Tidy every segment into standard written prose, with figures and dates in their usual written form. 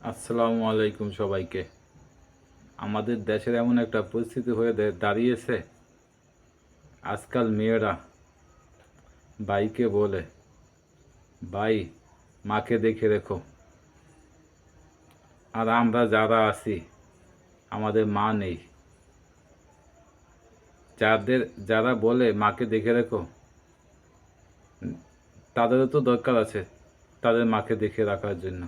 আসসালামু আলাইকুম সবাইকে। আমাদের দেশের এমন একটা পরিস্থিতি হয়ে দাঁড়িয়েছে, আজকাল মেয়েরা ভাইকে বলে, ভাই মাকে দেখে রেখো। আর আমরা যারা আছি, আমাদের মা নেই, যারা বলে মাকে দেখে রেখো, তাদেরও তো দরকার আছে তাদের মাকে দেখে রাখার জন্য।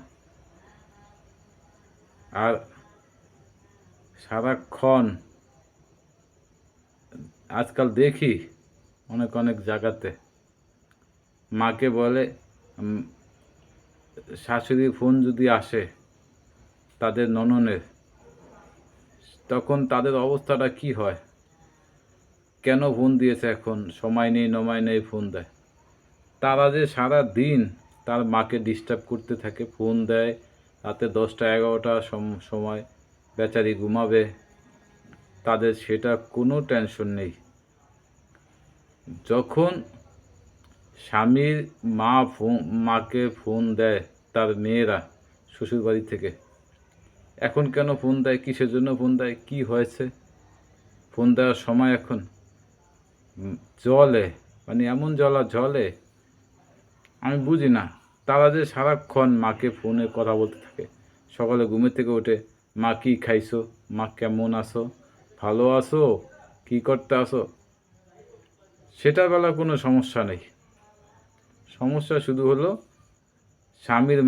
আর সারাক্ষণ আজকাল দেখি অনেক অনেক জায়গাতে মাকে বলে, শাশুড়ির ফোন যদি আসে তাদের নননের, তখন তাদের অবস্থাটা কি হয়? কেন ফোন দিয়েছে, এখন সময় নেই নময় নেই ফোন দেয়। তারা যে সারা দিন তার মাকে ডিস্টার্ব করতে থাকে, ফোন দেয় রাতে 10টা 11টার সময়, বেচারি ঘুমাবে, তাদের সেটা কোনো টেনশন নেই। যখন স্বামীর মাকে ফোন দেয় তার মেয়েরা শ্বশুরবাড়ি থেকে, এখন কেন ফোন দেয়, কিসের জন্য ফোন দেয়, কি হয়েছে? ফোন দেওয়ার সময় এখন জলে, মানে এমন জলে আমি বুঝি না। তারা যে সারাক্ষণ মাকে ফোনে কথা বলতে থাকে, সকালে ঘুমের থেকে উঠে মা কী খাইছো, মা কেমন আছো, ভালো আছো, কী করতে আসো, সেটার বেলা কোনো সমস্যা নেই। সমস্যা শুধু হলো স্বামীর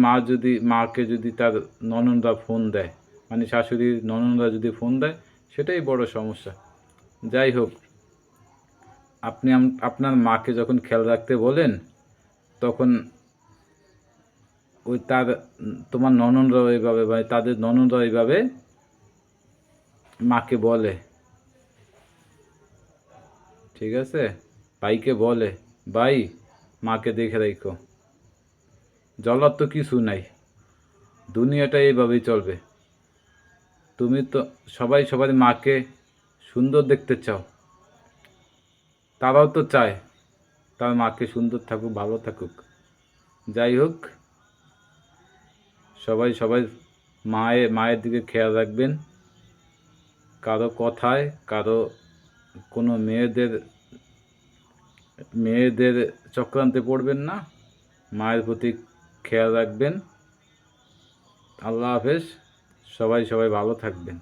মাকে যদি তার ননদরা ফোন দেয়, মানে শাশুড়ির ননদরা যদি ফোন দেয়, সেটাই বড় সমস্যা। যাই হোক, আপনি আপনার মাকে যখন খেয়াল রাখতে বলেন, তখন ওই তোমার ননদরাও এইভাবে, বা তাদের ননদরা এইভাবে মাকে বলে, ঠিক আছে? ভাইকে বলে, ভাই মাকে দেখে রাখো। জ্বলার তো কিছু নাই, দুনিয়াটা এইভাবেই চলবে। তুমি তো সবার মাকে সুন্দর দেখতে চাও, তারাও তো চায় তার মাকে সুন্দর থাকুক, ভালো থাকুক। যাই হোক, সবাই মায়ের দিকে খেয়াল রাখবেন। কারো কথায়, কোনো মেয়েদের চক্রান্তে পড়বেন না। মায়ের প্রতি খেয়াল রাখবেন। আল্লাহ হাফেজ। সবাই ভালো থাকবেন।